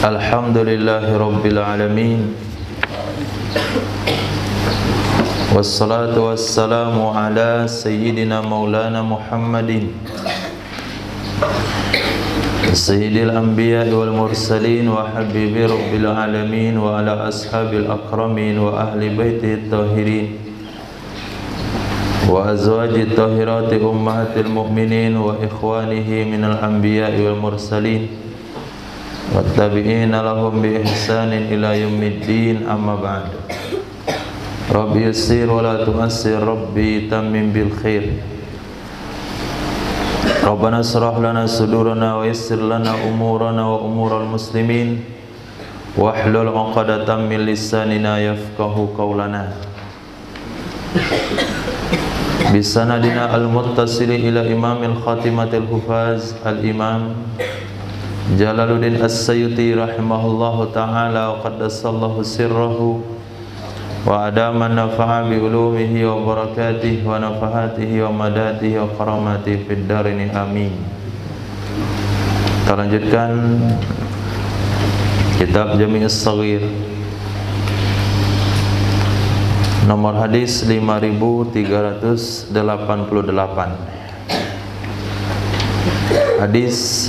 Alhamdulillahi Rabbil Alamin. Wassalatu wassalamu ala Sayyidina Maulana Muhammadin Sayyidil Anbiya wal Mursalin wa Habibi Rabbil Alamin wa ala ashabil akramin wa ahli baitihi tahirin wa azwaji tahirati ummahatil mu'minin wa ikhwanihi minal anbiya wal mursalin wattabi'ina lahum bi ihsanin ila yaumiddin, amma ba'd. Rabbi yassir wa la tu'assir, Rabbi tammim bil khair. Rabbana israh lana sudurana wa yassir lana umurana wa umural muslimin wahlul 'uqdatam min lisanina yafqahu qawlana. Bisanadina al-muttasili ila imamil khatimatil hufaz al-imam Jalaluddin As-Sayuti rahimahullahu ta'ala wa qaddasallahu sirrahu wa adaman nafa'a bi ulumihi wa barakatihi wa nafahatihi wa madatihi wa karamatihi fid darini amin. Kita lanjutkan kitab Jami' As-Shaghir, nomor hadis 5388. Hadis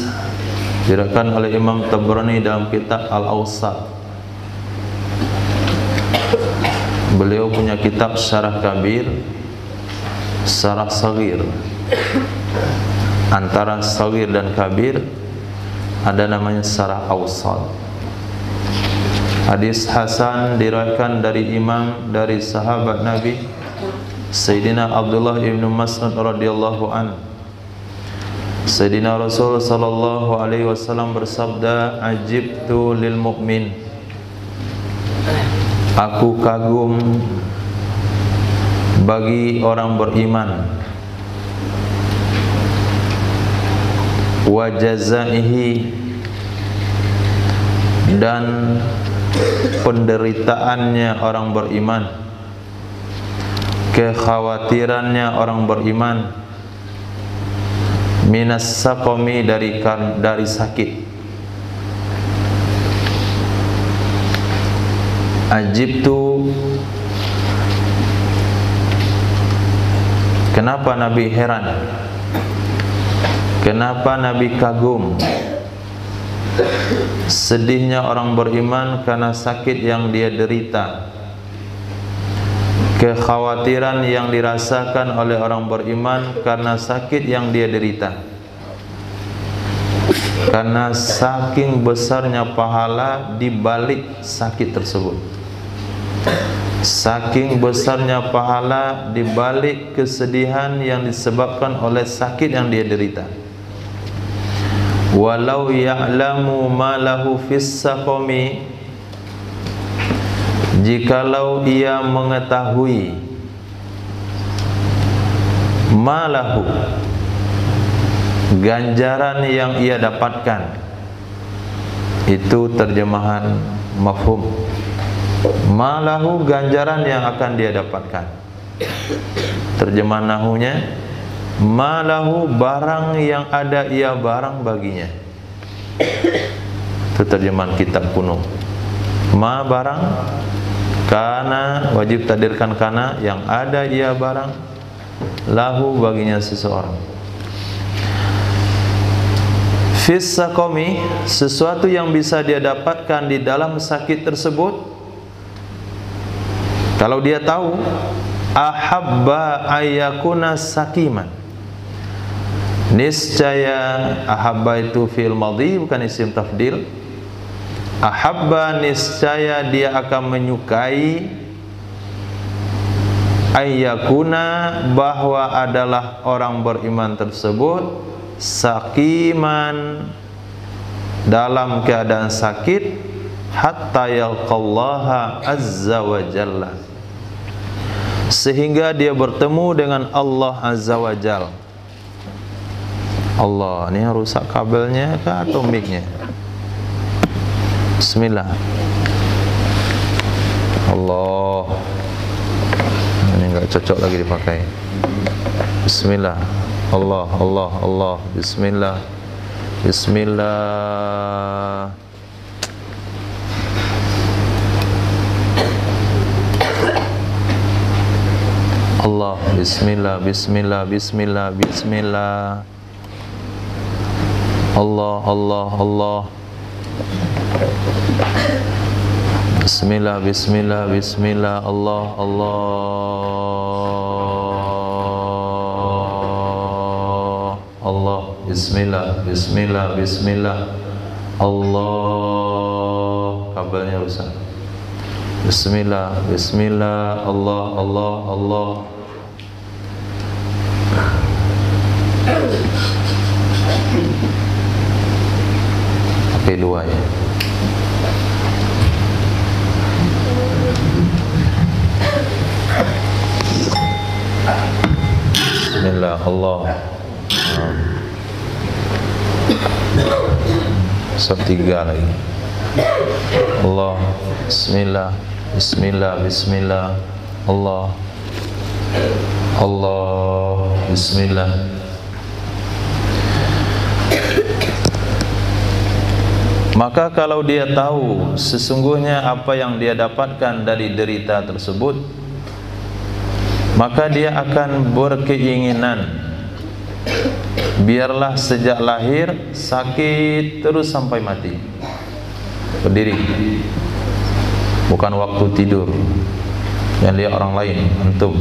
diriwayatkan oleh Imam Tabrani dalam kitab Al-Awsat. Beliau punya kitab Syarah Kabir, Syarah Shaghir. Antara Shaghir dan Kabir ada namanya Syarah Awsat. Hadis hasan diriwayatkan dari imam dari sahabat Nabi Sayyidina Abdullah ibn Mas'ud radhiyallahu an. Sayyidina Rasul sallallahu alaihi wasallam bersabda, "Ajibtu lil mu'min." Aku kagum bagi orang beriman, wa jazaihi, dan penderitaannya orang beriman, kekhawatirannya orang beriman, minas saqami, dari sakit. Ajibtu, kenapa Nabi heran? Kenapa Nabi kagum? Sedihnya orang beriman karena sakit yang dia derita, kekhawatiran yang dirasakan oleh orang beriman karena sakit yang dia derita. Karena saking besarnya pahala di balik sakit tersebut, saking besarnya pahala di balik kesedihan yang disebabkan oleh sakit yang dia derita. Walau ya'lamu ma lahu fis saqami, jikalau ia mengetahui ma lahu, ganjaran yang ia dapatkan. Itu terjemahan mafhum. Malahu, ganjaran yang akan dia dapatkan. Terjemahan nahunya, malahu, barang yang ada ia barang baginya. Itu terjemahan kitab kuno. Ma, barang, kana, wajib takdirkan kana, yang ada ia barang, lahu, baginya seseorang. Fis saqami, sesuatu yang bisa dia dapatkan di dalam sakit tersebut. Kalau dia tahu, ahabba ayyakuna sakiman, niscaya, ahabba itu fi'il madhi bukan isim tafdil. Ahabba, niscaya dia akan menyukai, ayyakuna, bahwa adalah orang beriman tersebut sakiman, dalam keadaan sakit, hatta yalqallaha azza wa jalla, sehingga dia bertemu dengan Allah azza wa jalla. Allah, ini rusak kabelnya kah atau mic-nya? Bismillah. Allah, ini enggak cocok lagi dipakai. Bismillah. Allah, Allah, Allah. Bismillah. Bismillah. Allah, bismillah, bismillah, bismillah, bismillah. Allah, Allah, Allah. Bismillah, bismillah, bismillah. Allah, Allah. Allah, bismillah, bismillah, bismillah. Allah, kabelnya rusak. Bismillah, bismillah, Allah, Allah, Allah. Pakai dua ya. Bismillah, Allah. Tiga lagi. Allah, bismillah. Bismillah, bismillah. Allah, Allah, bismillah. Maka kalau dia tahu sesungguhnya apa yang dia dapatkan dari derita tersebut, maka dia akan berkeinginan biarlah sejak lahir sakit terus sampai mati. Berdiri, bukan waktu tidur. Yang lihat orang lain, antum.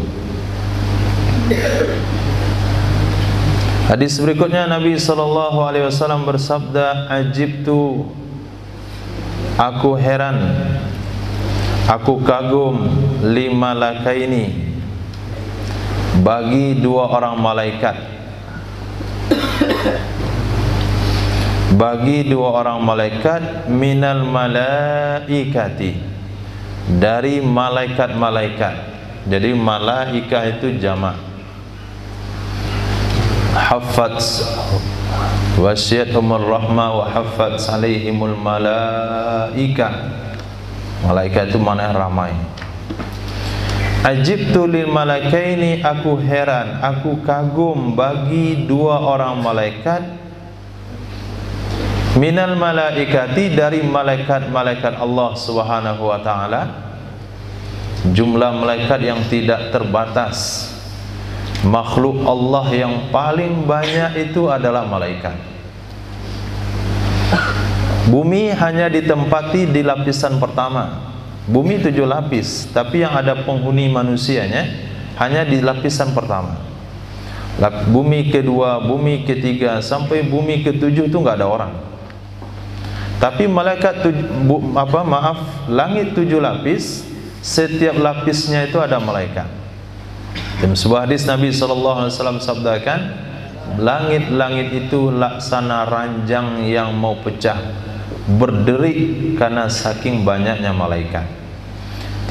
Hadis berikutnya Nabi SAW bersabda, "Ajibtu, aku heran, aku kagum lima lakaini, bagi dua orang malaikat, bagi dua orang malaikat, minal malaikati, dari malaikat-malaikat." Jadi malaikah itu jamak. Haffaz wasyiatumur rahmah wa haffaz alaihimul malaikah. Malaikat itu mana ramai. Ajibtu lil malaikaini, aku heran, aku kagum bagi dua orang malaikat, minal malaikati, dari malaikat-malaikat Allah Subhanahu wa taala. Jumlah malaikat yang tidak terbatas. Makhluk Allah yang paling banyak itu adalah malaikat. Bumi hanya ditempati di lapisan pertama. Bumi 7 lapis, tapi yang ada penghuni manusianya hanya di lapisan pertama. Bumi kedua, bumi ketiga, sampai bumi ke-7 itu nggak ada orang. Tapi malaikat langit 7 lapis, setiap lapisnya itu ada malaikat. Dalam sebuah hadis Nabi SAW sabdakan, langit-langit itu laksana ranjang yang mau pecah, berderi karena saking banyaknya malaikat.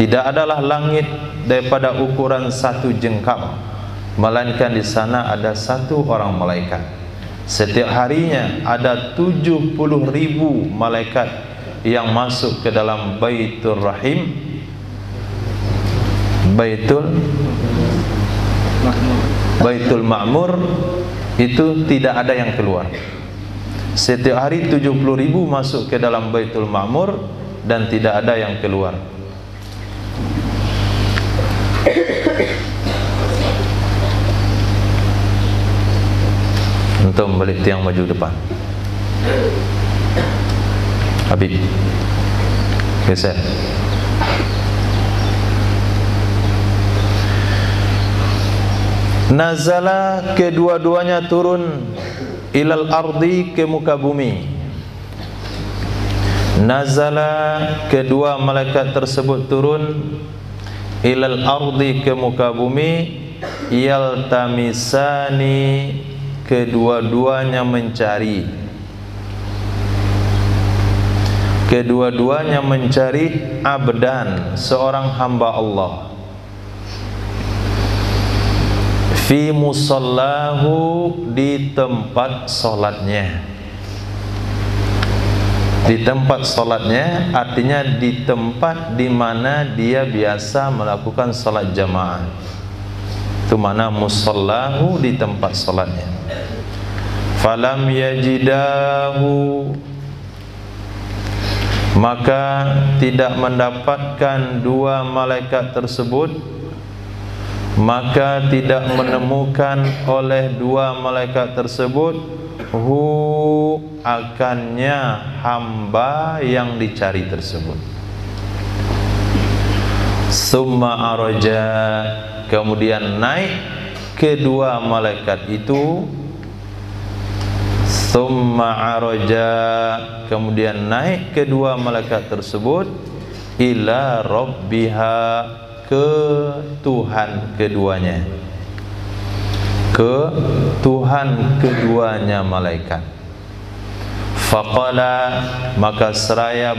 Tidak adalah langit daripada ukuran 1 jengkal, melainkan di sana ada 1 orang malaikat. Setiap harinya ada 70.000 malaikat yang masuk ke dalam Baitur Rahim, Baitul Ma'mur, itu tidak ada yang keluar. Setiap hari 70.000 masuk ke dalam Baitul Ma'mur dan tidak ada yang keluar. Antum balik tiang maju depan. Habib, geser. Nazala, kedua-duanya turun, ilal ardi, ke muka bumi. Nazala, kedua malaikat tersebut turun, ilal ardi, ke muka bumi, yaltamisani, kedua-duanya mencari, kedua-duanya mencari abdan, seorang hamba Allah, fi musallahu, di tempat solatnya. Di tempat solatnya artinya di tempat di mana dia biasa melakukan solat jamaah. Itu mana musallahu, di tempat solatnya. Falam yajidahu, maka tidak mendapatkan dua malaikat tersebut, maka tidak menemukan oleh dua malaikat tersebut hu, akannya hamba yang dicari tersebut. Summa araja, kemudian naik kedua malaikat itu. Summa araja, kemudian naik kedua malaikat tersebut ila rabbiha, ke Tuhan keduanya, ke Tuhan keduanya malaikat. Faqala, maka seraya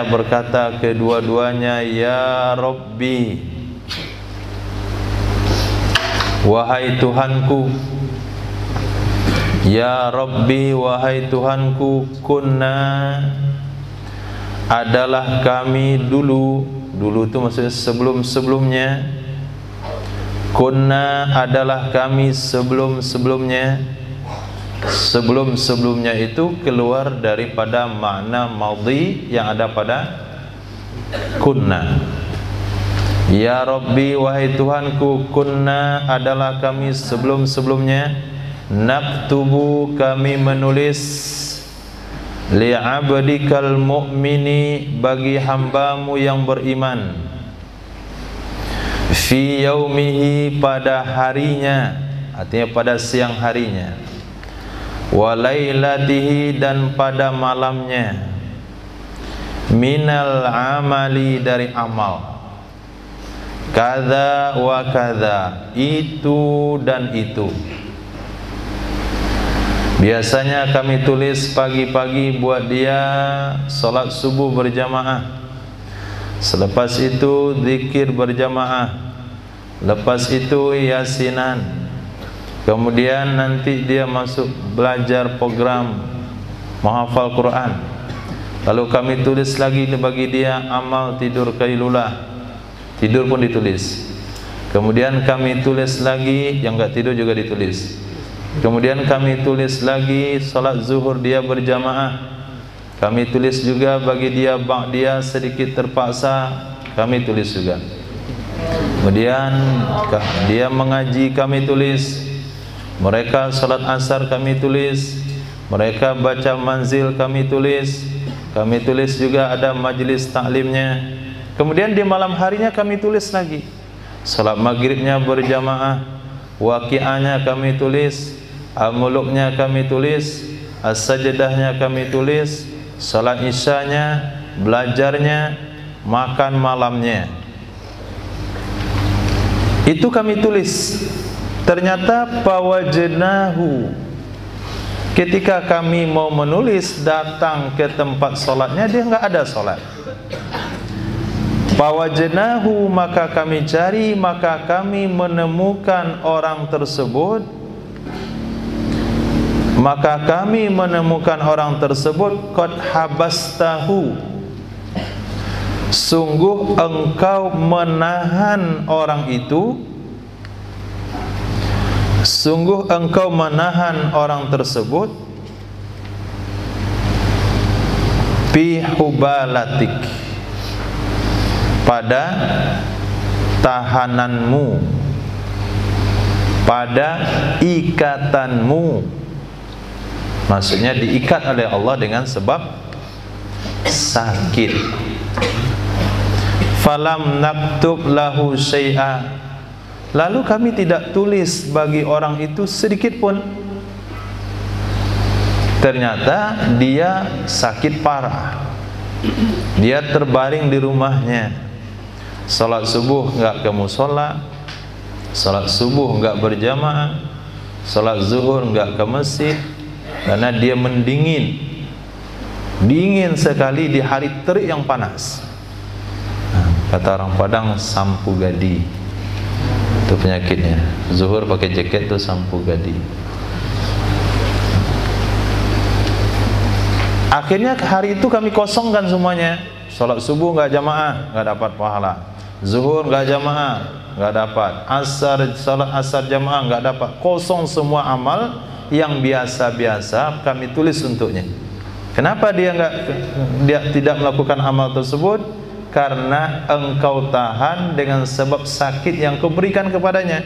berkata kedua-duanya, ya Rabbi, wahai Tuhanku, ya Rabbi, wahai Tuhanku, kunna, adalah kami dulu itu maksudnya sebelum-sebelumnya. Kunna adalah kami sebelum-sebelumnya. Sebelum-sebelumnya itu keluar daripada makna madhi yang ada pada kunna. Ya Rabbi, wahai Tuhanku, kunna adalah kami sebelum-sebelumnya. Naktubu, kami menulis, li'abdikal mu'mini, bagi hambamu yang beriman, fi yaumihi, pada harinya, artinya pada siang harinya, wa lailatihi, dan pada malamnya, minal amali, dari amal, kada wa kada, itu dan itu. Biasanya kami tulis pagi-pagi buat dia salat subuh berjamaah, selepas itu zikir berjamaah, lepas itu yasinan, kemudian nanti dia masuk belajar program menghafal Quran. Lalu kami tulis lagi bagi dia amal tidur qailulah, tidur pun ditulis. Kemudian kami tulis lagi yang enggak tidur juga ditulis. Kemudian kami tulis lagi salat zuhur dia berjamaah. Kami tulis juga bagi dia ba'diyah sedikit terpaksa, kami tulis juga. Kemudian dia mengaji, kami tulis. Mereka salat asar, kami tulis. Mereka baca manzil, kami tulis. Kami tulis juga ada majlis taklimnya. Kemudian di malam harinya kami tulis lagi. Salat maghribnya berjamaah, waqi'ahnya kami tulis, al-muluknya kami tulis, as-sajdahnya kami tulis, salat isyanya, belajarnya, makan malamnya. Itu kami tulis. Ternyata fawajnahu, ketika kami mau menulis, datang ke tempat solatnya, dia enggak ada solat. Fawajnahu, maka kami cari, maka kami menemukan orang tersebut. Maka kami menemukan orang tersebut, qad habastahu, sungguh engkau menahan orang itu. Sungguh engkau menahan orang tersebut, fi hubalatik, pada tahananmu, pada ikatanmu. Maksudnya diikat oleh Allah dengan sebab sakit. Falam naktub lahu syai'a, lalu kami tidak tulis bagi orang itu sedikit pun. Ternyata dia sakit parah. Dia terbaring di rumahnya. Salat subuh enggak ke mushola, salat subuh enggak berjamaah, salat zuhur enggak ke masjid, karena dia mendingin, dingin sekali di hari terik yang panas. Kata orang Padang, sampu gadi, itu penyakitnya. Zuhur pakai jaket itu sampu gadi. Akhirnya hari itu kami kosongkan semuanya. Salat subuh enggak jamaah, enggak dapat pahala. Zuhur enggak jamaah, enggak dapat. Asar, salat asar jamaah enggak dapat. Kosong semua amal yang biasa-biasa kami tulis untuknya. Kenapa dia tidak melakukan amal tersebut? Karena engkau tahan dengan sebab sakit yang kau berikan kepadanya.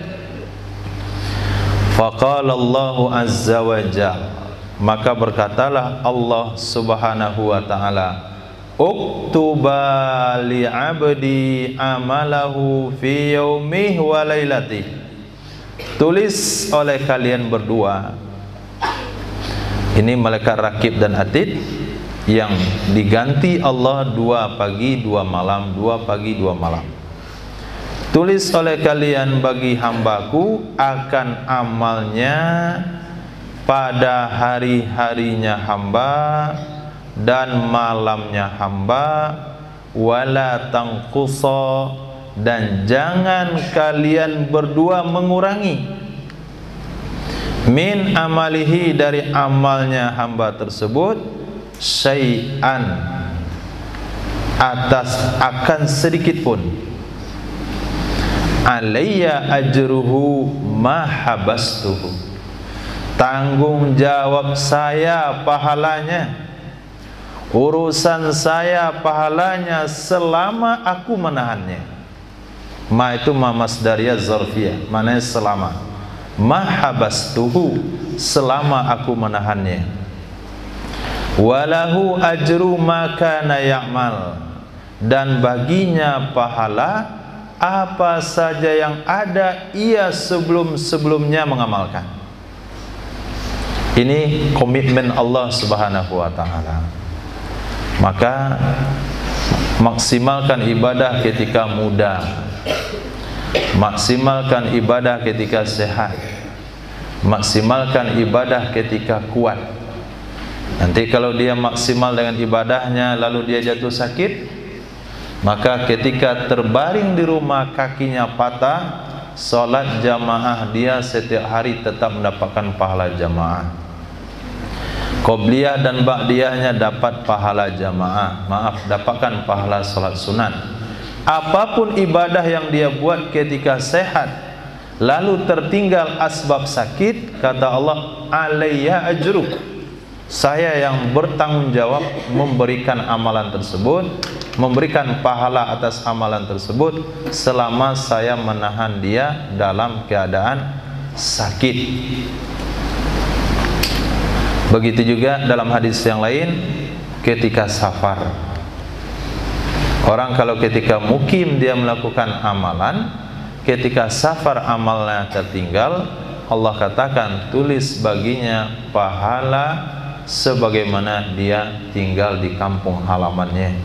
Faqala Allahu azza wa jalla, maka berkatalah Allah subhanahu wa ta'ala, uktuba li abdi amalahu fi yaumihi wa lailatihi, tulis oleh kalian berdua. Ini malaikat rakib dan atid yang diganti Allah 2 pagi 2 malam, 2 pagi 2 malam. Tulis oleh kalian bagi hambaku akan amalnya pada hari-harinya hamba dan malamnya hamba, wala tangqusa, dan jangan kalian berdua mengurangi, min amalihi, dari amalnya hamba tersebut, syai'an, akan sedikit pun. Alayya ajruhu ma habastuhu. Tanggung jawab saya pahalanya, urusan saya pahalanya selama aku menahannya. Ma itu ma masdariyah zarfiyah, maknanya selama. Ma habastuhu, selama aku menahannya. Walahu ajru ma kana ya'mal, dan baginya pahala apa saja yang ada ia sebelum-sebelumnya mengamalkan. Ini komitmen Allah Subhanahu wa taala. Maka maksimalkan ibadah ketika muda, maksimalkan ibadah ketika sehat, maksimalkan ibadah ketika kuat. Nanti kalau dia maksimal dengan ibadahnya lalu dia jatuh sakit, maka ketika terbaring di rumah kakinya patah, salat jamaah dia setiap hari tetap mendapatkan pahala jamaah. Qobliyah dan ba'diyahnya dapat pahala jamaah, dapatkan pahala salat sunat. Apapun ibadah yang dia buat ketika sehat lalu tertinggal asbab sakit, kata Allah, alayya ajruk, saya yang bertanggung jawab memberikan amalan tersebut, memberikan pahala atas amalan tersebut selama saya menahan dia dalam keadaan sakit. Begitu juga dalam hadis yang lain ketika safar. Orang kalau ketika mukim dia melakukan amalan, ketika safar amalnya tertinggal, Allah katakan tulis baginya pahala sebagaimana dia tinggal di kampung halamannya.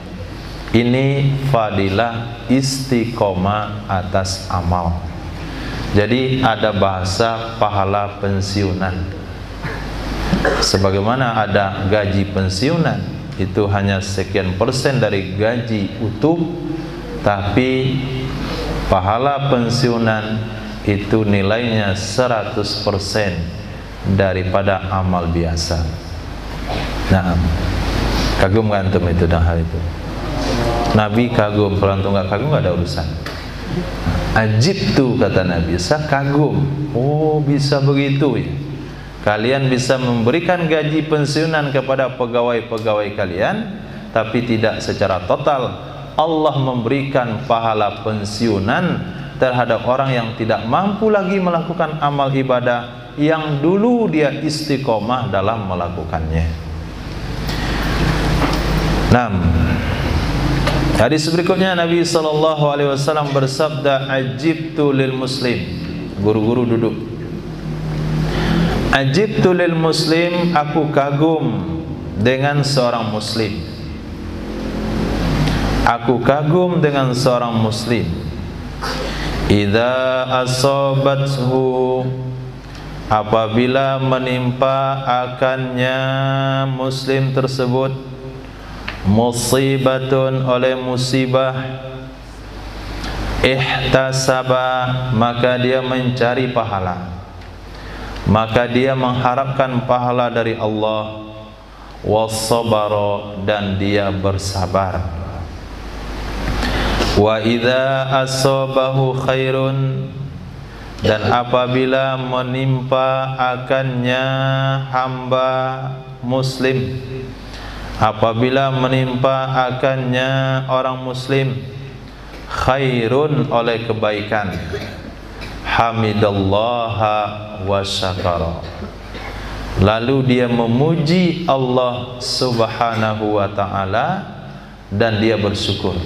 Ini fadilah istiqomah atas amal. Jadi ada bahasa pahala pensiunan. Sebagaimana ada gaji pensiunan, itu hanya sekian persen dari gaji utuh, tapi pahala pensiunan itu nilainya 100% daripada amal biasa. Nah, kagum gak antum itu dan hal itu? Nabi kagum, kalau antum gak kagum gak ada urusan. Ajib tuh kata Nabi, saya kagum. Oh bisa begitu ya. Kalian bisa memberikan gaji pensiunan kepada pegawai-pegawai kalian, tapi tidak secara total. Allah memberikan pahala pensiunan terhadap orang yang tidak mampu lagi melakukan amal ibadah yang dulu dia istiqomah dalam melakukannya. 6. Hadis berikutnya Nabi SAW bersabda, ajibtu lil muslim. Guru-guru duduk. Ajibtu lil muslim, aku kagum dengan seorang muslim. Aku kagum dengan seorang muslim. Idza asabathu, apabila menimpa akannya muslim tersebut musibatun, oleh musibah, ihtasaba, maka dia mencari pahala, maka dia mengharapkan pahala dari Allah, wassabara, dan dia bersabar. Wa idza asabahu khairun, dan apabila menimpa akannya hamba muslim, apabila menimpa akannya orang muslim khairun, oleh kebaikan, hamidallaha wa syakara, lalu dia memuji Allah Subhanahu wa ta'ala dan dia bersyukur.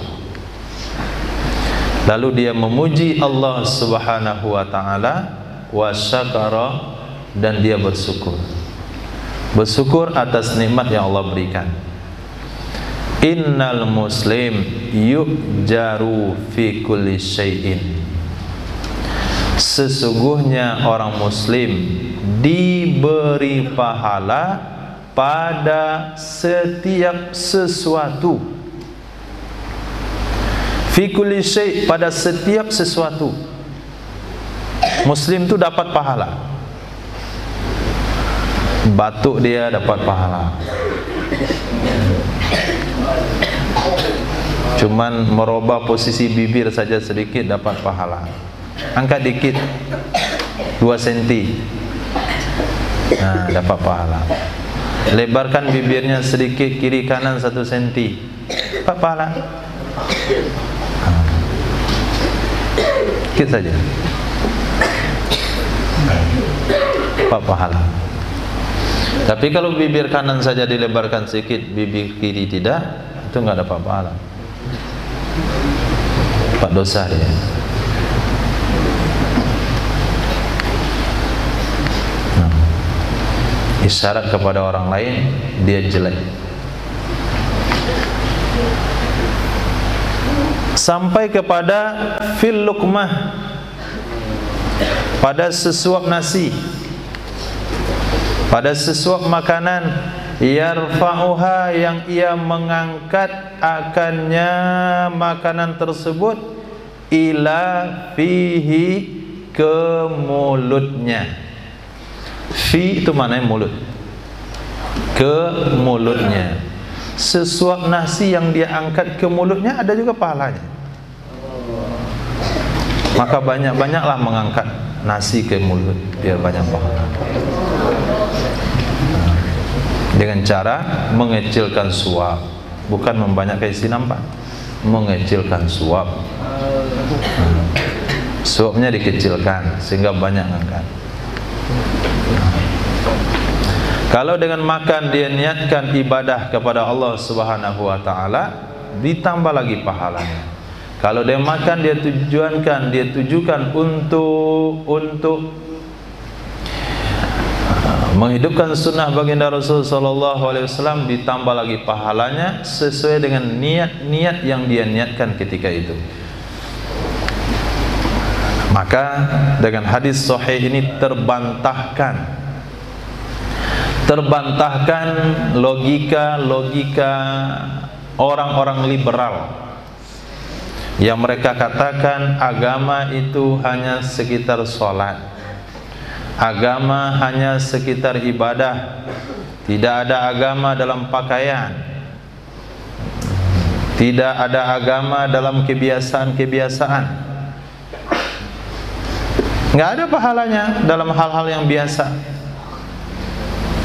Lalu dia memuji Allah Subhanahu wa ta'ala wa syakara, dan dia bersyukur. Bersyukur atas nikmat yang Allah berikan. Innal muslim yu'jaru fi kulli syai'in, sesungguhnya orang muslim diberi pahala pada setiap sesuatu. Fi kulli syai', pada setiap sesuatu. Muslim itu dapat pahala. Batuk dia dapat pahala, Cuman merubah posisi bibir saja sedikit dapat pahala. Angkat dikit 2 cm, nah, dapat pahala. Lebarkan bibirnya sedikit kiri kanan 1 cm, dapat pahala. Dikit saja, dapat pahala. Tapi kalau bibir kanan saja dilebarkan sedikit, bibir kiri tidak, itu enggak dapat pahala. Dapat dosa dia. Isyarat kepada orang lain dia jelek. Sampai kepada fil luqmah, pada sesuap nasi, pada sesuap makanan, yarfa'uha, yang ia mengangkat akannya makanan tersebut, ila fihi, ke mulutnya. Fi itu maknanya mulut, ke mulutnya. Sesuap nasi yang dia angkat ke mulutnya ada juga pahalanya. Maka banyak-banyaklah mengangkat nasi ke mulut biar banyak pahala. Dengan cara mengecilkan suap, bukan membanyakkan isi nampak, mengecilkan suap. Suapnya dikecilkan sehingga banyak angkat. Kalau dengan makan dia niatkan ibadah kepada Allah Subhanahu wa taala, ditambah lagi pahalanya. Kalau dia makan dia tujukan untuk menghidupkan sunnah baginda Rasul sallallahu alaihi wasallam, ditambah lagi pahalanya sesuai dengan niat yang dia niatkan ketika itu. Maka dengan hadis sahih ini terbantahkan logika orang-orang liberal yang mereka katakan agama itu hanya sekitar sholat, agama hanya sekitar ibadah, tidak ada agama dalam pakaian, tidak ada agama dalam kebiasaan-kebiasaan, nggak ada pahalanya dalam hal-hal yang biasa.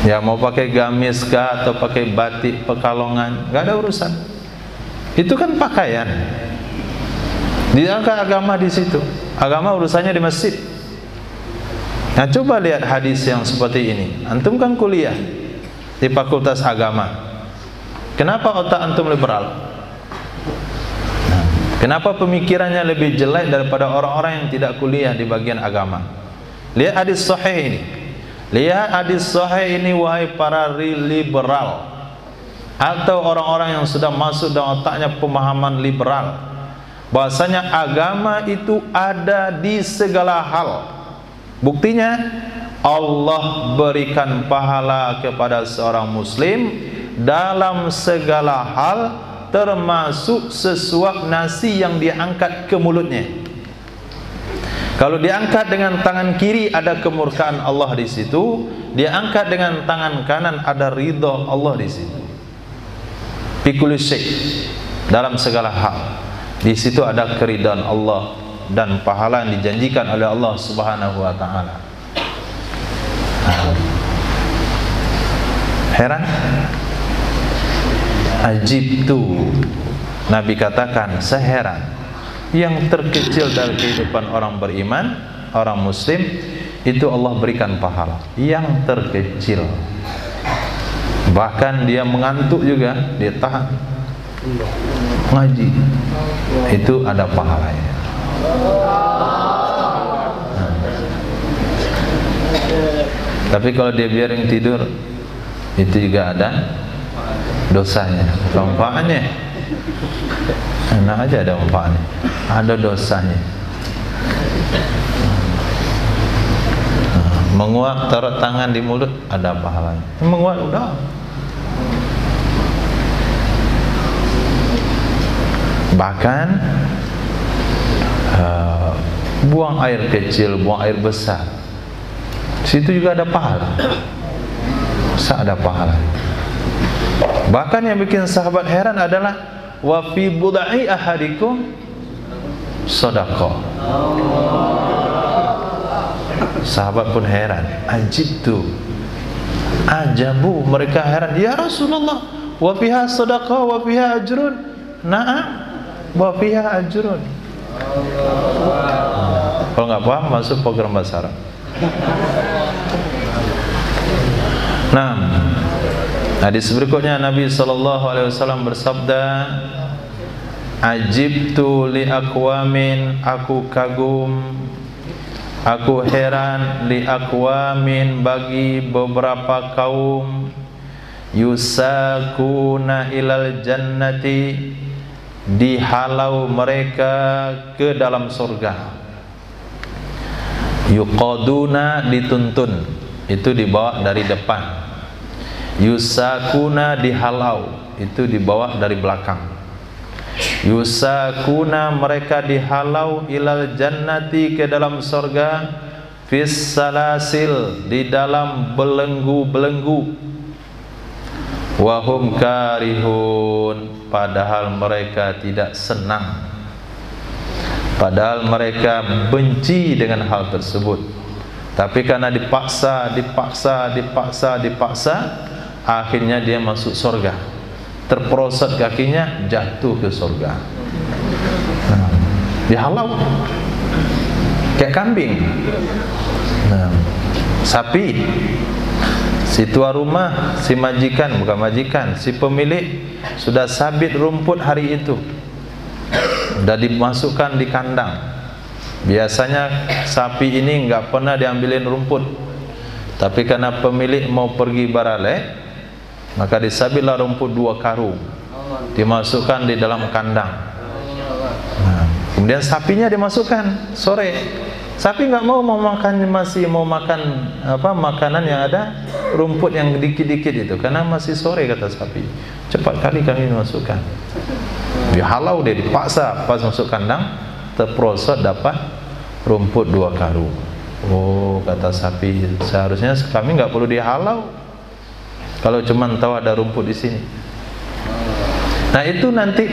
Ya mau pakai gamis kah atau pakai batik pekalongan, nggak ada urusan. Itu kan pakaian. Diangkat agama di situ. Agama urusannya di masjid. Nah coba lihat hadis yang seperti ini. Antum kan kuliah di Fakultas Agama. Kenapa otak antum liberal? Nah, kenapa pemikirannya lebih jelek daripada orang-orang yang tidak kuliah di bagian agama? Lihat hadis sahih ini. Lihat hadis sahih ini, wahai para liberal atau orang-orang yang sudah masuk dalam otaknya pemahaman liberal, bahasanya agama itu ada di segala hal. Buktinya Allah berikan pahala kepada seorang muslim dalam segala hal, termasuk sesuap nasi yang diangkat ke mulutnya. Kalau diangkat dengan tangan kiri ada kemurkaan Allah di situ, diangkat dengan tangan kanan ada ridha Allah di situ. Fikul syai, dalam segala hal di situ ada keridhaan Allah dan pahala yang dijanjikan oleh Allah Subhanahu wa taala. Heran? Ajib tu, Nabi katakan, saya heran. Yang terkecil dari kehidupan orang beriman, orang muslim, itu Allah berikan pahala yang terkecil. Bahkan dia mengantuk juga, dia tahan ngaji, itu ada pahalanya. Tapi kalau dia biarin tidur, itu juga ada dosanya. Manfaatnya enak aja, ada manfaatnya, ada dosanya. Menguap, taruh tangan di mulut, ada pahalanya. Menguap udah. Bahkan buang air kecil, buang air besar, situ juga ada pahala. Ada pahala. Bahkan yang bikin sahabat heran adalah wa fi bud'i ahadikum shadaqah. Sahabat pun heran, ajibtu, ajabu, mereka heran, ya Rasulullah, wa fiha shadaqah wa fiha ajrun. Na'am, wa fiha ajrun. Kalau nggak paham masuk program bahasa Arab. Nah, hadis berikutnya Nabi SAW bersabda, ajibtu li aqwamin, aku kagum, aku heran, li aqwamin, bagi beberapa kaum, yusakuna ilal jannati, dihalau mereka ke dalam surga. Yuqaduna, dituntun, itu dibawa dari depan. Yusakuna, dihalau, itu dibawa dari belakang. Yusakuna, mereka dihalau, ilal jannati, ke dalam surga, fis salasil, di dalam belenggu-belenggu. Wahum karihun, padahal mereka tidak senang, padahal mereka benci dengan hal tersebut. Tapi karena dipaksa, akhirnya dia masuk surga. Terperosot kakinya, jatuh ke surga. Dihalau kayak kambing. Sapi, si tua rumah, si majikan, bukan majikan, si pemilik sudah sabit rumput hari itu, sudah dimasukkan di kandang. Biasanya sapi ini nggak pernah diambilin rumput, tapi karena pemilik mau pergi baralek, maka disabitlah rumput 2 karung, dimasukkan di dalam kandang. Kemudian sapinya dimasukkan sore. Sapi nggak mau makan, masih mau makan makanan yang ada rumput yang dikit-dikit itu, karena masih sore, kata sapi. Cepat kali kami masukkan. Dihalau, dia dipaksa, pas masuk kandang terperosot, dapat rumput 2 karung. Oh, kata sapi, seharusnya kami nggak perlu dihalau kalau cuma tahu ada rumput di sini. Nah, itu nanti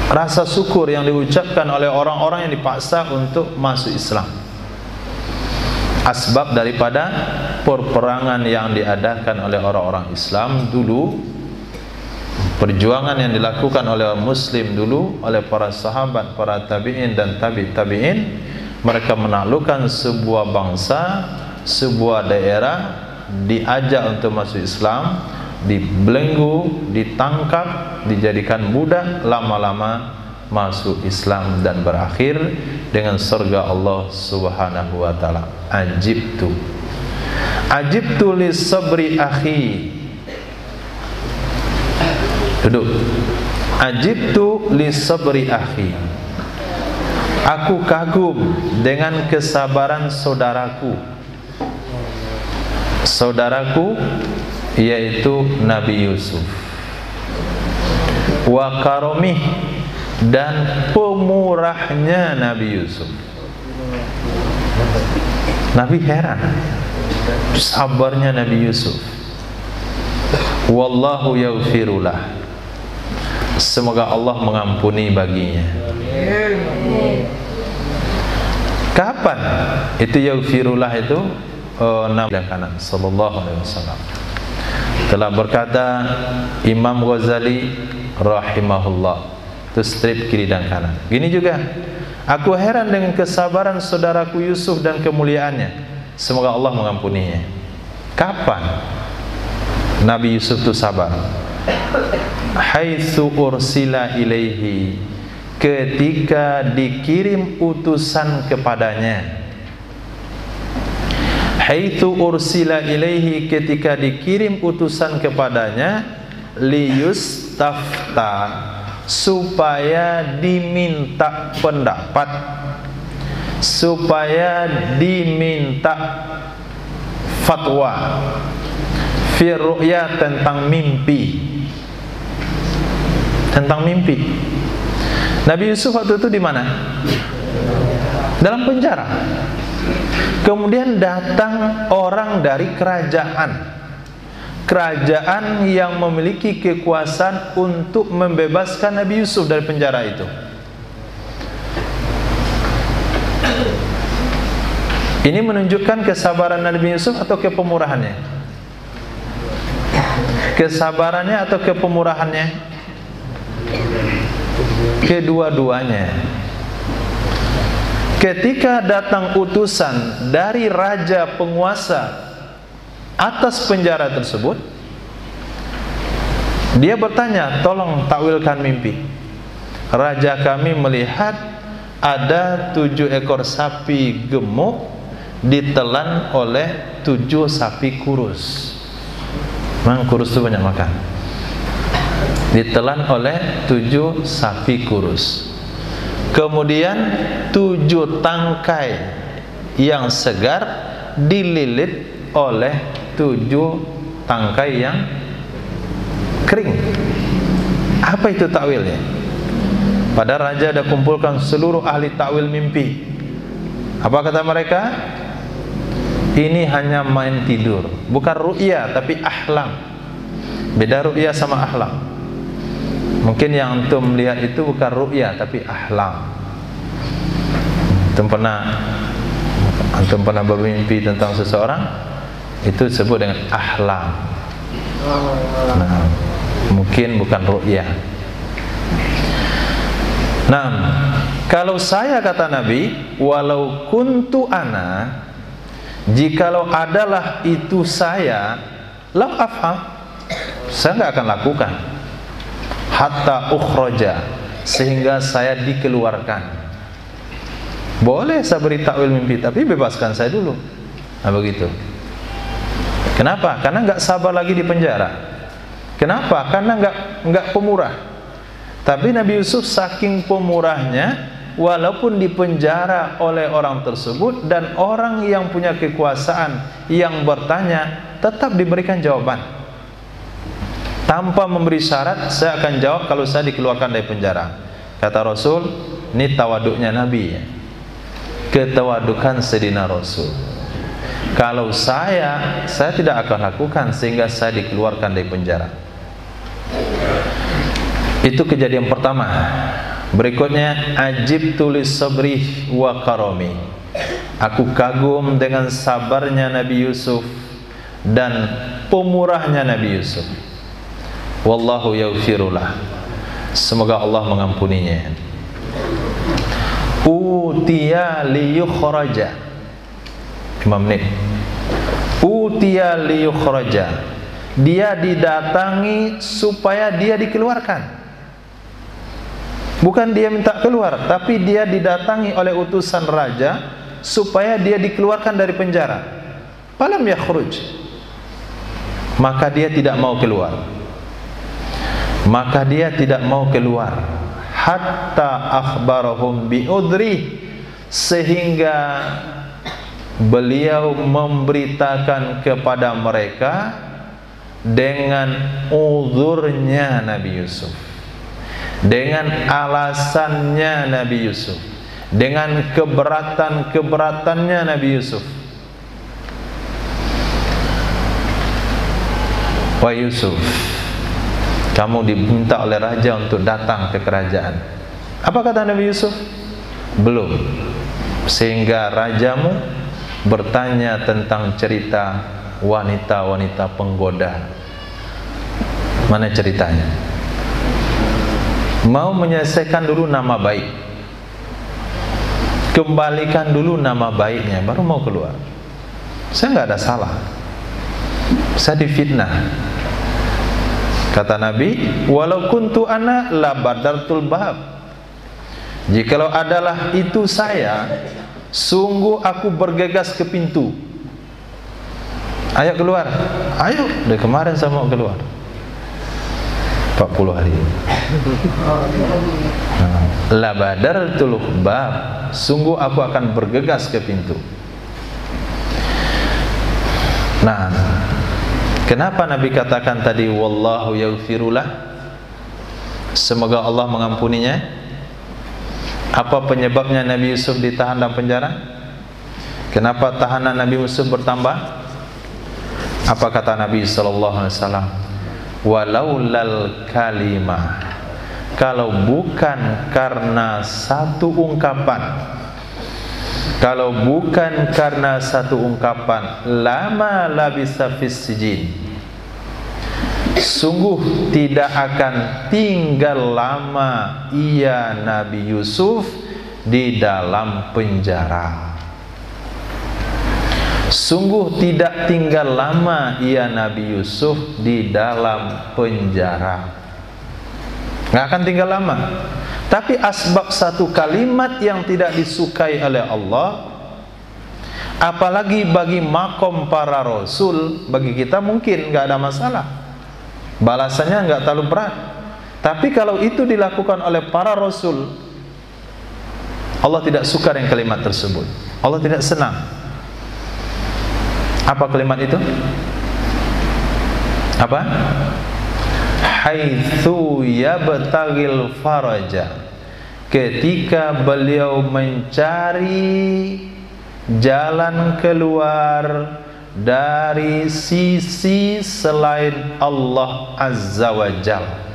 rasa syukur yang diucapkan oleh orang-orang yang dipaksa untuk masuk Islam. Asbab daripada perperangan yang diadakan oleh orang-orang Islam dulu, perjuangan yang dilakukan oleh Muslim dulu, oleh para sahabat, para tabi'in dan tabi'in, mereka menaklukkan sebuah bangsa, sebuah daerah, diajak untuk masuk Islam, dibelenggu, ditangkap, dijadikan budak, lama-lama masuk Islam dan berakhir dengan surga Allah Subhanahu wa taala. Ajibtu li sabri akhi. Duduk. Ajibtu li sabri akhi. Aku kagum dengan kesabaran saudaraku. Saudaraku yaitu Nabi Yusuf. Wa karomih, dan pemurahnya Nabi Yusuf. Nabi heran sabarnya Nabi Yusuf. Wallahu yaghfirullah, semoga Allah mengampuni baginya. Kapan itu yaghfirullah itu? Nabi kanan sallallahu alaihi wasallam telah berkata Imam Ghazali rahimahullah, itu strip kiri dan kanan. Gini juga, aku heran dengan kesabaran saudaraku Yusuf dan kemuliaannya, semoga Allah mengampuninya. Kapan Nabi Yusuf itu sabar? Haitsu ursila ilaihi, ketika dikirim utusan kepadanya. Haitsu ursila ilaihi, ketika dikirim utusan kepadanya, liyustafta, supaya diminta pendapat, supaya diminta fatwa, fi ru'ya, tentang mimpi. Tentang mimpi. Nabi Yusuf waktu itu di mana? Dalam penjara. Kemudian datang orang dari kerajaan kerajaan yang memiliki kekuasaan untuk membebaskan Nabi Yusuf dari penjara itu. Ini menunjukkan kesabaran Nabi Yusuf atau kepemurahannya? Kesabarannya atau kepemurahannya? Kedua-duanya. Ketika datang utusan dari raja penguasa atas penjara tersebut, dia bertanya, tolong takwilkan mimpi. Raja kami melihat ada 7 ekor sapi gemuk ditelan oleh 7 sapi kurus. Memang kurus itu banyak makan. Ditelan oleh 7 sapi kurus. Kemudian 7 tangkai yang segar dililit oleh 7 tangkai yang kering. Apa itu takwilnya? Pada raja ada kumpulkan seluruh ahli takwil mimpi. Apa kata mereka? Ini hanya main tidur, bukan ru'ya tapi ahlam. Beda ru'ya sama ahlam. Mungkin yang antum melihat itu bukan ru'ya tapi ahlam. Antum pernah bermimpi tentang seseorang, itu disebut dengan ahlam. Nah, mungkin bukan ru'ya. Nah, kalau saya kata Nabi, walau kuntu ana, jikalau adalah itu saya, lam afham, saya nggak akan lakukan. Hatta ukhroja, sehingga saya dikeluarkan. Boleh saya beri takwil mimpi, tapi bebaskan saya dulu. Nah begitu. Kenapa? Karena nggak sabar lagi di penjara. Kenapa? Karena nggak pemurah. Tapi Nabi Yusuf saking pemurahnya, walaupun dipenjara oleh orang tersebut dan orang yang punya kekuasaan yang bertanya, tetap diberikan jawaban. Tanpa memberi syarat, saya akan jawab kalau saya dikeluarkan dari penjara. Kata Rasul, ini tawaduknya Nabi ya. Ketawadukan Sayyidina Rasul. Kalau saya tidak akan lakukan sehingga saya dikeluarkan dari penjara. Itu kejadian pertama. Berikutnya, ajib tulis sabrih wa karomi. Aku kagum dengan sabarnya Nabi Yusuf dan pemurahnya Nabi Yusuf. Wallahu yaghfirullah. Semoga Allah mengampuninya. Utiya liyukhraja. Imam Nih. Utiya liyukhraja. Dia didatangi supaya dia dikeluarkan. Bukan dia minta keluar, tapi dia didatangi oleh utusan raja supaya dia dikeluarkan dari penjara. Falam yakhruj. Maka dia tidak mau keluar. Maka dia tidak mau keluar hatta akhbarahum bi'udri, sehingga beliau memberitakan kepada mereka dengan uzurnya Nabi Yusuf, dengan alasannya Nabi Yusuf, dengan keberatan-keberatannya Nabi Yusuf. Wahai Yusuf, kamu diminta oleh raja untuk datang ke kerajaan. Apa kata Nabi Yusuf? Belum. Sehingga rajamu bertanya tentang cerita wanita-wanita penggoda. Mana ceritanya? Mau menyelesaikan dulu nama baik. Kembalikan dulu nama baiknya, baru mau keluar. Saya nggak ada salah. Saya difitnah. Kata Nabi, walau kuntu ana la badartul bab. Jikalau adalah itu saya, sungguh aku bergegas ke pintu. Ayo keluar. Ayo, dari kemarin saya mau keluar. 40 hari. La badartul bab. Sungguh aku akan bergegas ke pintu. Nah, kenapa Nabi katakan tadi wallahu yaghfirullah? Semoga Allah mengampuninya. Apa penyebabnya Nabi Yusuf ditahan dalam penjara? Kenapa tahanan Nabi Yusuf bertambah? Apa kata Nabi sallallahu alaihi wasallam? Walaulal kalimah, kalau bukan karena satu ungkapan, kalau bukan karena satu ungkapan, lama labisa fis sijin, sungguh tidak akan tinggal lama ia Nabi Yusuf di dalam penjara. Sungguh tidak tinggal lama ia Nabi Yusuf di dalam penjara. Nggak akan tinggal lama. Tapi asbab satu kalimat yang tidak disukai oleh Allah, apalagi bagi makom para rasul, bagi kita mungkin nggak ada masalah, balasannya nggak terlalu berat. Tapi kalau itu dilakukan oleh para rasul, Allah tidak suka dengan kalimat tersebut. Allah tidak senang. Apa kalimat itu? Apa? Haitsu yabtaghil faraja, ketika beliau mencari jalan keluar dari sisi selain Allah Azza wa Jalla.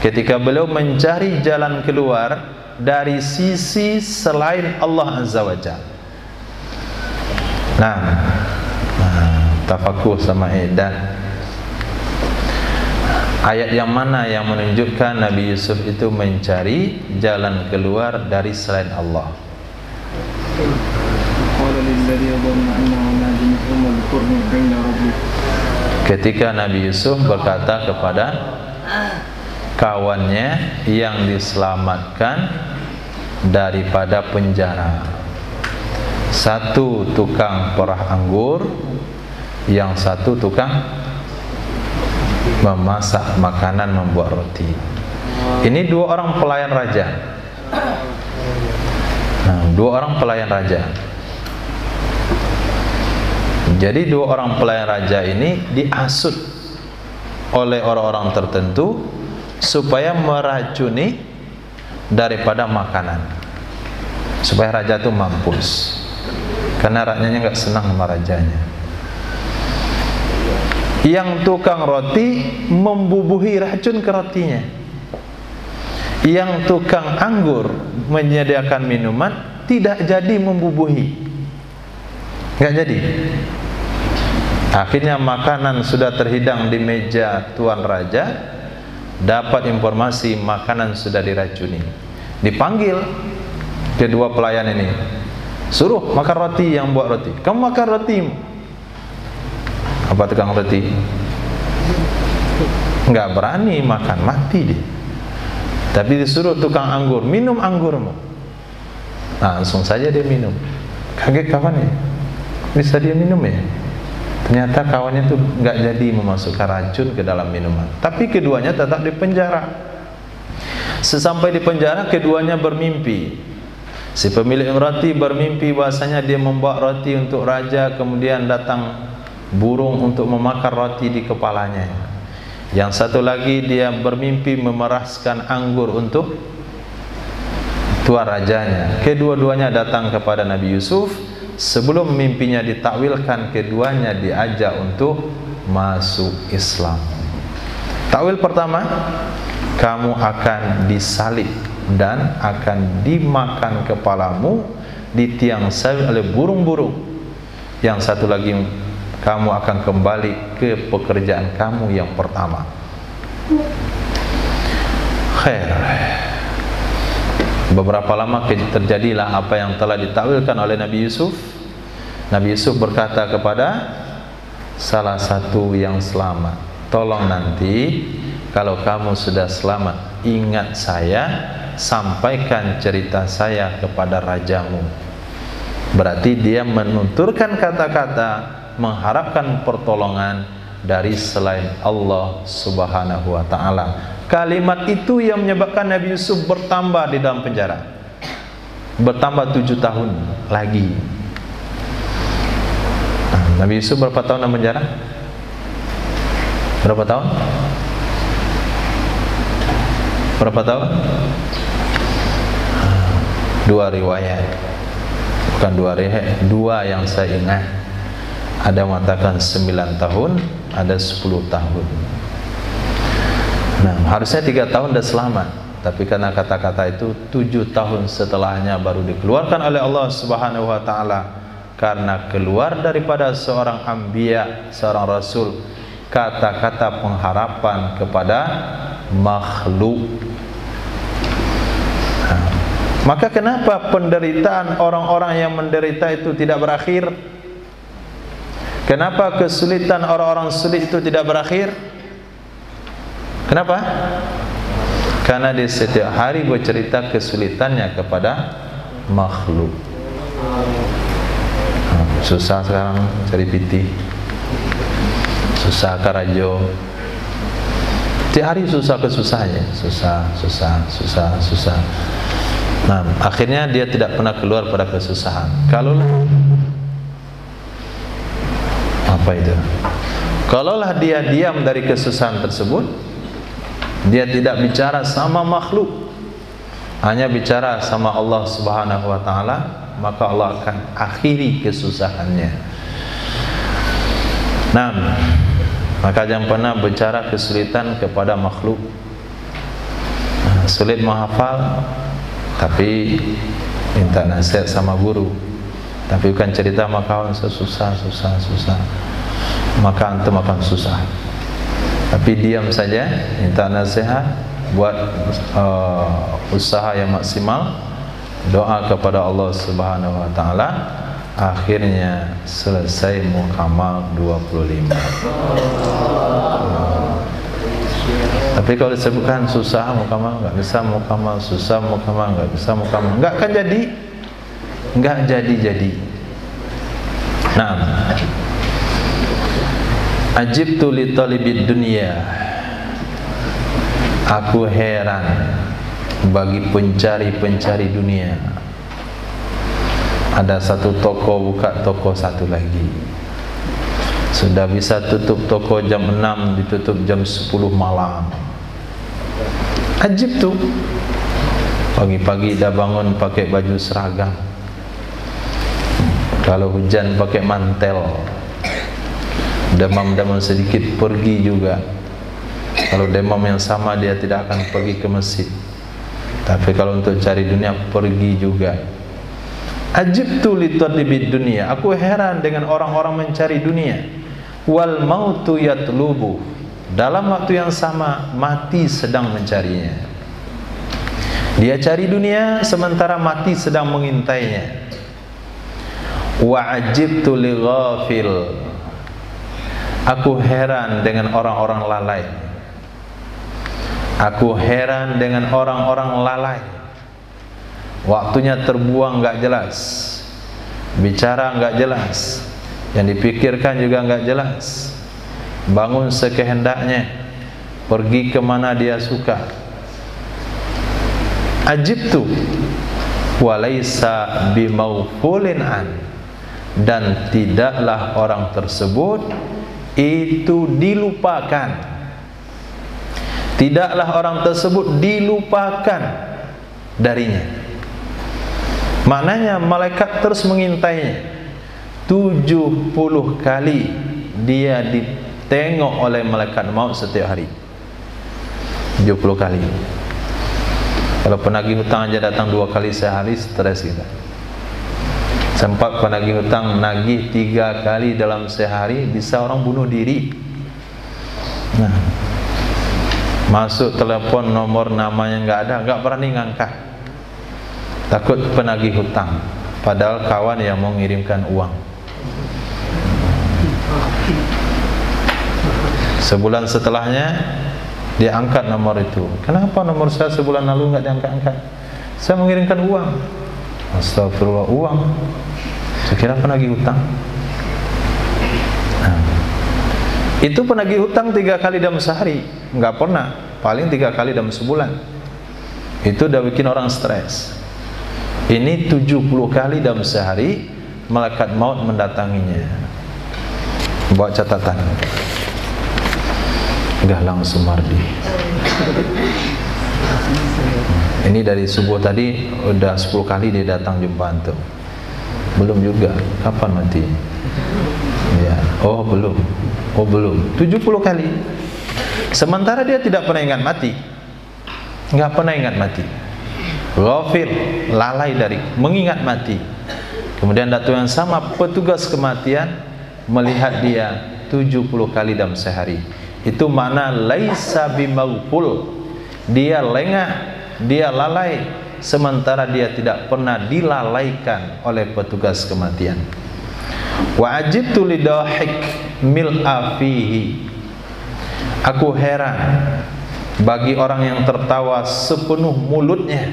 Ketika beliau mencari jalan keluar dari sisi selain Allah Azza wa Jalla. Nah, tafakuh sama edan. Ayat yang mana yang menunjukkan Nabi Yusuf itu mencari jalan keluar dari selain Allah? Ketika Nabi Yusuf berkata kepada kawannya yang diselamatkan daripada penjara, satu tukang perah anggur, yang satu tukang memasak makanan, membuat roti. Ini dua orang pelayan raja. Nah, dua orang pelayan raja. Jadi dua orang pelayan raja ini diasut oleh orang-orang tertentu supaya meracuni daripada makanan, supaya raja itu mampus, karena rakyatnya nggak senang sama rajanya. Yang tukang roti membubuhi racun ke rotinya. Yang tukang anggur menyediakan minuman tidak jadi membubuhi, nggak jadi. Akhirnya makanan sudah terhidang di meja tuan raja, dapat informasi makanan sudah diracuni. Dipanggil kedua pelayan ini, suruh makan roti yang buat roti. Kamu makan rotimu. Apa tukang roti? Nggak berani makan, mati dia. Tapi disuruh tukang anggur, minum anggurmu. Nah, langsung saja dia minum. Kaget kawannya, bisa dia minum ya? Ternyata kawannya tuh nggak jadi memasukkan racun ke dalam minuman. Tapi keduanya tetap di penjara. Sesampai di penjara, keduanya bermimpi. Si pemilik roti bermimpi bahasanya dia membawa roti untuk raja, kemudian datang burung untuk memakan roti di kepalanya. Yang satu lagi dia bermimpi memeraskan anggur untuk tuan rajanya. Kedua-duanya datang kepada Nabi Yusuf. Sebelum mimpinya ditakwilkan, keduanya diajak untuk masuk Islam. Takwil pertama, kamu akan disalib dan akan dimakan kepalamu di tiang salib oleh burung-burung. Yang satu lagi, kamu akan kembali ke pekerjaan kamu yang pertama. Khair. Beberapa lama terjadilah apa yang telah ditakwilkan oleh Nabi Yusuf. Nabi Yusuf berkata kepada salah satu yang selamat, tolong nanti kalau kamu sudah selamat, ingat saya, sampaikan cerita saya kepada rajamu. Berarti dia menuturkan kata-kata mengharapkan pertolongan dari selain Allah Subhanahu wa ta'ala. Kalimat itu yang menyebabkan Nabi Yusuf bertambah di dalam penjara, bertambah 7 tahun lagi. Nah, Nabi Yusuf berapa tahun dalam penjara? Berapa tahun? Berapa tahun? 2 riwayat, bukan 2 riwayat, 2 yang saya ingat. Ada yang mengatakan 9 tahun, ada 10 tahun. Nah, harusnya 3 tahun sudah selamat, tapi karena kata-kata itu 7 tahun setelahnya baru dikeluarkan oleh Allah Subhanahu wa taala, karena keluar daripada seorang anbiya, seorang rasul, kata-kata pengharapan kepada makhluk. Nah, maka kenapa penderitaan orang-orang yang menderita itu tidak berakhir? Kenapa kesulitan orang-orang sulit itu tidak berakhir? Kenapa? Karena dia setiap hari bercerita kesulitannya kepada makhluk. Susah sekarang cari piti, susah karajo. Tiap hari susah kesusahnya, susah. Nah, akhirnya dia tidak pernah keluar pada kesusahan. Kalaulah dia diam dari kesusahan tersebut, dia tidak bicara sama makhluk, hanya bicara sama Allah Subhanahu wa taala, maka Allah akan akhiri kesusahannya. Nah, maka jangan pernah bicara kesulitan kepada makhluk. Sulit menghafal, tapi minta nasihat sama guru. Tapi bukan cerita sama kawan susah, maka antum akan susah. Tapi diam saja, minta nasihat, buat usaha yang maksimal, doa kepada Allah Subhanahu wa taala, akhirnya selesai mukamal 25. Tapi kalau disebutkan susah mukamal, enggak bisa mukamal, susah mukamal, enggak bisa mukamal, enggak akan jadi. Enggak jadi. Nah, ajibtu li talibid dunya, aku heran bagi pencari dunia. Ada satu toko buka toko satu lagi, sudah bisa tutup toko jam 6, ditutup jam 10 malam. Ajibtu, pagi-pagi dah bangun pakai baju seragam, kalau hujan pakai mantel, demam sedikit pergi juga. Kalau demam yang sama dia tidak akan pergi ke masjid, tapi kalau untuk cari dunia pergi juga. Ajibtu li talibid dunia, aku heran dengan orang-orang mencari dunia. Wal mautu yatlubu, dalam waktu yang sama mati sedang mencarinya. Dia cari dunia sementara mati sedang mengintainya. Wa ajibtu li ghafil, aku heran dengan orang-orang lalai. Aku heran dengan orang-orang lalai. Waktunya terbuang enggak jelas, bicara enggak jelas, yang dipikirkan juga enggak jelas, bangun sekehendaknya, pergi kemana dia suka. Ajibtu walaysa bimaufulin an, dan tidaklah orang tersebut itu dilupakan. Tidaklah orang tersebut dilupakan darinya. Maknanya malaikat terus mengintainya. 70 kali dia ditengok oleh malaikat maut setiap hari. 70 kali. Kalau penagih hutang aja datang 2 kali sehari, stres kita. Sempat penagih hutang nagih 3 kali dalam sehari, bisa orang bunuh diri. Nah, masuk telepon nomor namanya nggak ada, nggak berani ngangkat, takut penagih hutang, padahal kawan yang mau mengirimkan uang. Sebulan setelahnya dia angkat nomor itu. Kenapa nomor saya sebulan lalu nggak diangkat-angkat? Saya mengirimkan uang. Astagfirullah, uang. Saya kira penagih hutang. Nah, itu penagih hutang 3 kali dalam sehari, nggak pernah. Paling 3 kali dalam sebulan. Itu udah bikin orang stres. Ini 70 kali dalam sehari malaikat maut mendatanginya. Bawa catatan. Gahlang Sumardi. Ini dari subuh tadi udah 10 kali dia datang jumpa antum. Belum juga. Kapan mati? Ya. Oh belum. Oh belum. 70 kali. Sementara dia tidak pernah ingat mati. Enggak pernah ingat mati. Ghafir, lalai dari mengingat mati. Kemudian datang yang sama, petugas kematian melihat dia 70 kali dalam sehari. Itu makna laisa bimaghful. Dia lengah, dia lalai, sementara dia tidak pernah dilalaikan oleh petugas kematian. Wa ajibtu lidahik mil'a fihi. Aku heran bagi orang yang tertawa sepenuh mulutnya.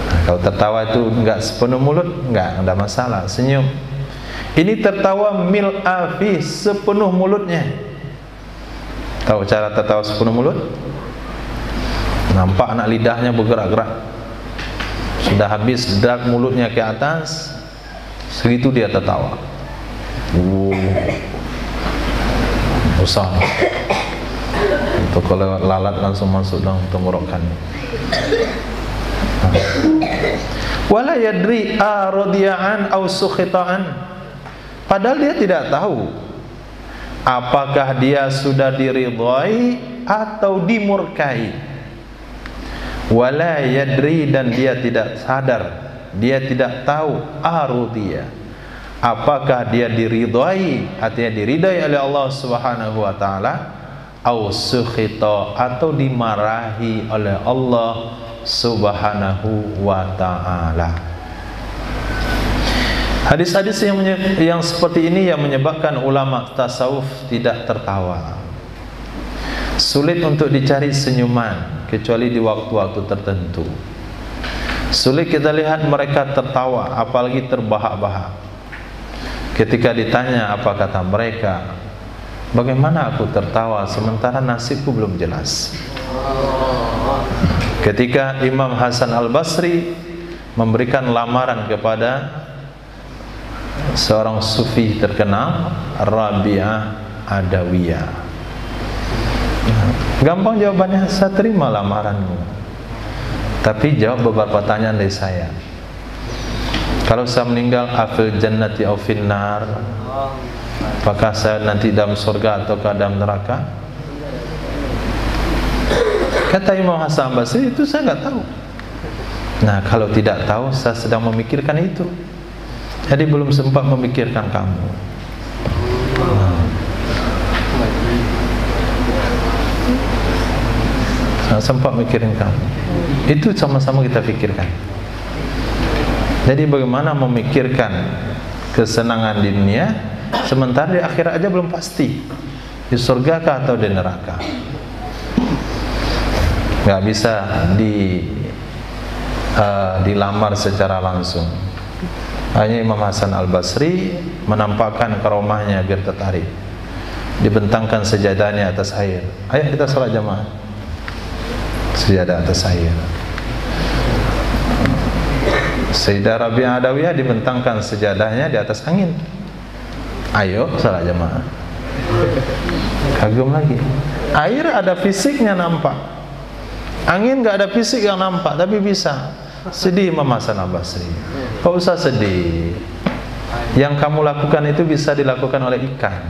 Nah, kalau tertawa itu enggak sepenuh mulut, enggak ada masalah, senyum. Ini tertawa mil'a fihi, sepenuh mulutnya. Tahu cara tertawa sepenuh mulut? Nampak anak lidahnya bergerak-gerak. Sudah habis drag mulutnya ke atas, segitu dia tertawa. Besar. Untuk kalau lalat langsung masuk dalam tenggorokan. Wala yadri radiya'an aw sukhita'an. Padahal dia tidak tahu apakah dia sudah diridhai atau dimurkai. Wala yadri, dan dia tidak sadar, dia tidak tahu arudiyah, apakah dia diridhai, artinya diridhai oleh Allah Subhanahu wa taala, au sukhita, atau dimarahi oleh Allah Subhanahu wa taala. Hadis-hadis yang seperti ini yang menyebabkan ulama tasawuf tidak tertawa. Sulit untuk dicari senyuman kecuali di waktu-waktu tertentu. Sulit kita lihat mereka tertawa, apalagi terbahak-bahak. Ketika ditanya apa kata mereka, bagaimana aku tertawa sementara nasibku belum jelas. Ketika Imam Hasan Al-Basri memberikan lamaran kepada seorang sufi terkenal, Rabi'ah Adawiyah, gampang jawabannya, saya terima lamaranmu, tapi jawab beberapa pertanyaan dari saya. Kalau saya meninggal, afil jannati au finnar, apakah saya nanti dalam surga atau dalam neraka? Kata Imam Hasan Basri, itu saya nggak tahu. Nah, kalau tidak tahu, saya sedang memikirkan itu. Jadi belum sempat memikirkan kamu. Nah, sempat mikirin kamu. Itu sama-sama kita pikirkan. Jadi bagaimana memikirkan kesenangan di dunia sementara di akhirat aja belum pasti, di surga kah atau di neraka. Nggak bisa dilamar secara langsung. Hanya Imam Hasan Al-Basri menampakkan karomahnya biar tertarik. Dibentangkan sejadahnya atas air. Ayo kita salat jamaah. Sejadah atas air. Sayyidah Rabi'ah Adawiyah dibentangkan sejadahnya di atas angin. Ayo salat jamaah. Kagum lagi. Air ada fisiknya nampak. Angin nggak ada fisik yang nampak, tapi bisa. Sedih Imam Hasan Al-Basri. Kau usah sedih. Yang kamu lakukan itu bisa dilakukan oleh ikan,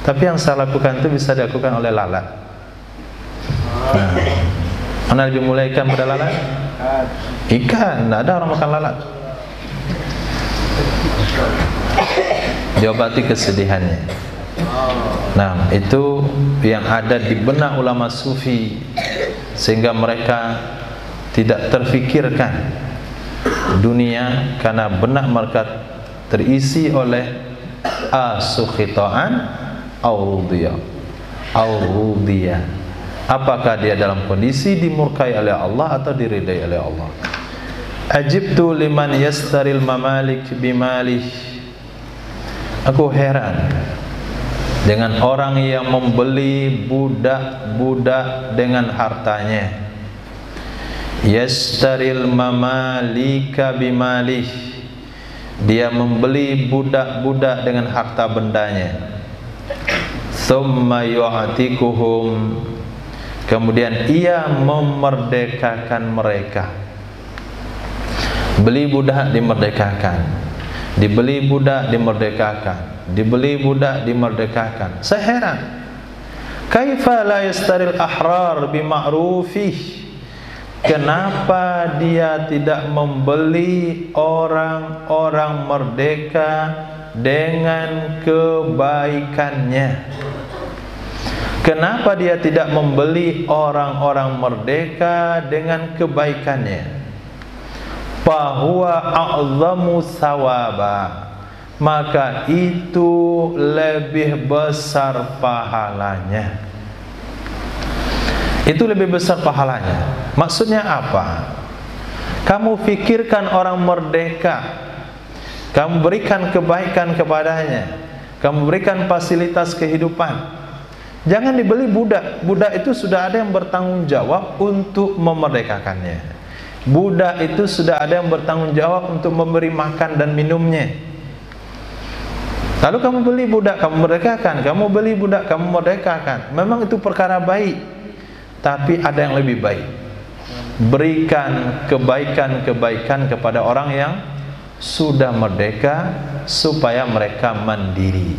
tapi yang saya lakukan itu bisa dilakukan oleh lalat. Nah, mana lebih mulia ikan pada lalat? Ikan, tidak ada orang makan lalat. Diobati kesedihannya. Nah, itu yang ada di benak ulama sufi, sehingga mereka tidak terfikirkan dunia karena benak mereka terisi oleh asukhitaan audiyah. Apakah dia dalam kondisi dimurkai oleh Allah atau diridai oleh Allah? Ajibtu liman yastaril mamalik bimalih. Aku heran dengan orang yang membeli budak-budak dengan hartanya. Yastaril mamalika bimalih. Dia membeli budak-budak dengan harta bendanya. Thumma yu'atikuhum. Kemudian ia memerdekakan mereka. Beli budak dimerdekakan. Dibeli budak, dimerdekakan. Dibeli budak, dimerdekakan. Saya heran. Kaifa la yastaril ahrar bima'rufih? Kenapa dia tidak membeli orang-orang merdeka dengan kebaikannya? Kenapa dia tidak membeli orang-orang merdeka dengan kebaikannya? Fahuwa a'zamu sawaba, maka itu lebih besar pahalanya. Itu lebih besar pahalanya. Maksudnya apa? Kamu pikirkan orang merdeka, kamu berikan kebaikan kepadanya, kamu berikan fasilitas kehidupan. Jangan dibeli budak. Budak itu sudah ada yang bertanggung jawab untuk memerdekakannya. Budak itu sudah ada yang bertanggung jawab untuk memberi makan dan minumnya. Lalu kamu beli budak, kamu merdekakan. Kamu beli budak, kamu merdekakan. Memang itu perkara baik, tapi ada yang lebih baik. Berikan kebaikan-kebaikan kepada orang yang sudah merdeka supaya mereka mandiri.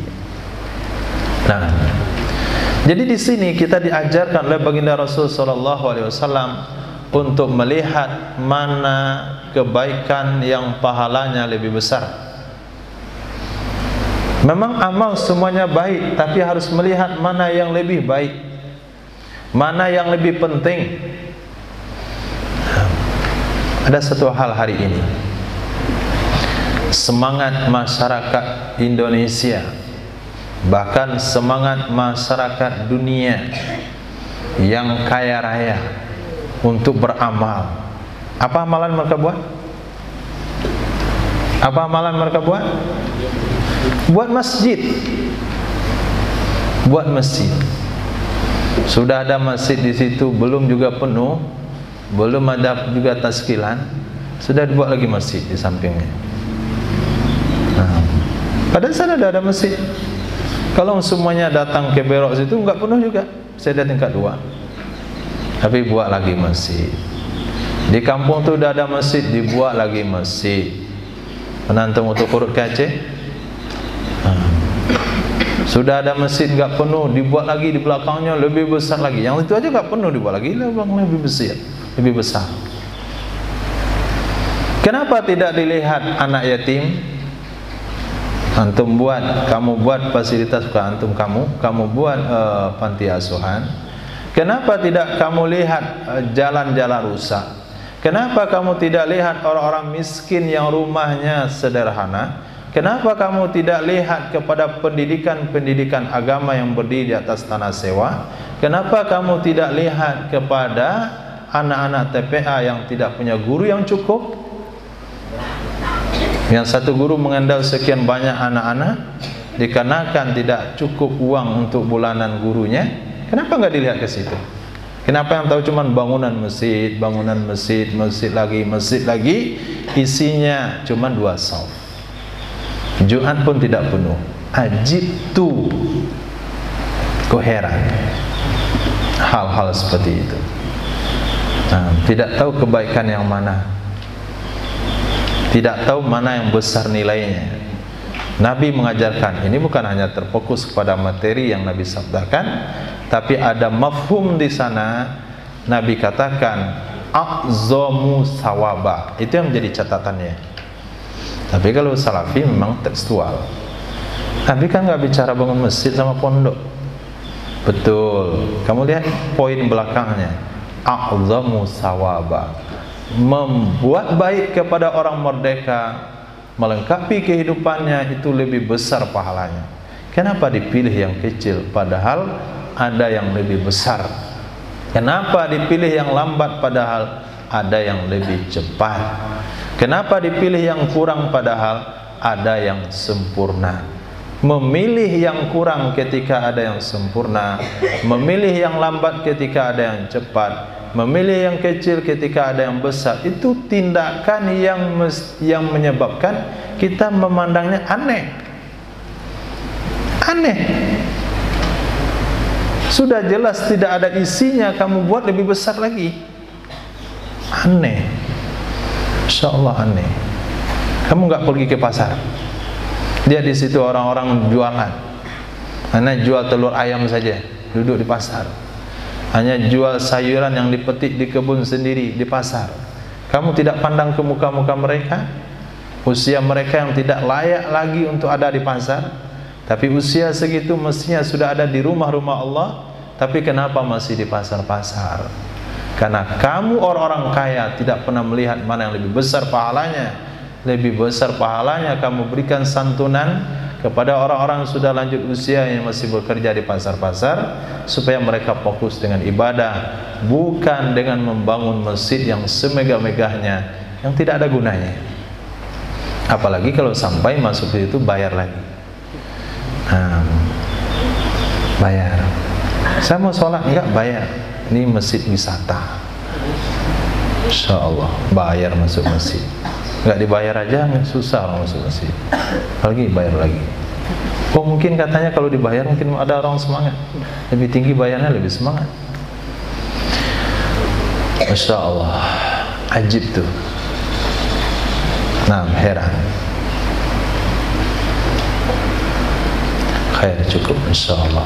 Nah, jadi di sini kita diajarkan oleh baginda Rasul sallallahu alaihi wasallam untuk melihat mana kebaikan yang pahalanya lebih besar. Memang amal semuanya baik, tapi harus melihat mana yang lebih baik, mana yang lebih penting. Ada satu hal hari ini, semangat masyarakat Indonesia, bahkan semangat masyarakat dunia yang kaya raya untuk beramal. Apa amalan mereka buat? Apa amalan mereka buat? Buat masjid. Buat masjid. Sudah ada masjid di situ, belum juga penuh, belum ada juga taskilan, sudah dibuat lagi masjid di sampingnya. Nah, padahal sana ada masjid. Kalau semuanya datang ke Berok situ enggak penuh juga. Saya ada tingkat 2. Tapi buat lagi masjid. Di kampung tu udah ada masjid, dibuat lagi masjid. Penantung untuk urut ke Aceh. Sudah ada masjid enggak penuh, dibuat lagi di belakangnya lebih besar lagi. Yang itu aja enggak penuh, dibuat lagi lebih besar, lebih besar. Kenapa tidak dilihat anak yatim? Antum buat, kamu buat fasilitas, bukan antum, kamu buat panti asuhan. Kenapa tidak kamu lihat jalan-jalan rusak? Kenapa kamu tidak lihat orang-orang miskin yang rumahnya sederhana? Kenapa kamu tidak lihat kepada pendidikan-pendidikan agama yang berdiri di atas tanah sewa? Kenapa kamu tidak lihat kepada anak-anak TPA yang tidak punya guru yang cukup? Yang satu guru mengandal sekian banyak anak-anak, dikarenakan tidak cukup uang untuk bulanan gurunya. Kenapa nggak dilihat ke situ? Kenapa yang tahu cuma bangunan masjid, masjid lagi, isinya cuma 2 sauf. Jumat pun tidak penuh. Ajib tu, kok heran hal-hal seperti itu. Nah, tidak tahu kebaikan yang mana, tidak tahu mana yang besar nilainya. Nabi mengajarkan ini bukan hanya terfokus kepada materi yang Nabi sabdakan, tapi ada mafhum di sana. Nabi katakan a'zamu sawaba, itu yang menjadi catatannya. Tapi kalau salafi memang tekstual. Nabi kan nggak bicara bangun masjid sama pondok. Betul. Kamu lihat poin belakangnya. A'zamu sawaba, membuat baik kepada orang merdeka, melengkapi kehidupannya, itu lebih besar pahalanya. Kenapa dipilih yang kecil padahal ada yang lebih besar? Kenapa dipilih yang lambat padahal ada yang lebih cepat? Kenapa dipilih yang kurang padahal ada yang sempurna? Memilih yang kurang ketika ada yang sempurna, memilih yang lambat ketika ada yang cepat, memilih yang kecil ketika ada yang besar, itu tindakan yang menyebabkan kita memandangnya aneh. Aneh. Sudah jelas tidak ada isinya, kamu buat lebih besar lagi. Aneh. Insya Allah aneh. Kamu nggak pergi ke pasar. Dia di situ orang-orang jualan. Hanya jual telur ayam saja, duduk di pasar. Hanya jual sayuran yang dipetik di kebun sendiri di pasar. Kamu tidak pandang ke muka-muka mereka? Usia mereka yang tidak layak lagi untuk ada di pasar, tapi usia segitu mestinya sudah ada di rumah-rumah Allah. Tapi kenapa masih di pasar-pasar? Karena kamu orang-orang kaya tidak pernah melihat mana yang lebih besar pahalanya. Lebih besar pahalanya kamu berikan santunan kepada orang-orang sudah lanjut usia yang masih bekerja di pasar-pasar, supaya mereka fokus dengan ibadah, bukan dengan membangun masjid yang semegah-megahnya yang tidak ada gunanya. Apalagi kalau sampai masuk ke itu bayar lagi. Bayar. Saya mau sholat, enggak bayar. Ini masjid wisata. Insya Allah bayar masuk masjid. Enggak dibayar aja susah orang masuk masjid. Lagi bayar lagi. Oh mungkin katanya kalau dibayar mungkin ada orang semangat. Lebih tinggi bayarnya lebih semangat. Masya Allah, ajib tuh. Nah, heran. Khair cukup insya Allah.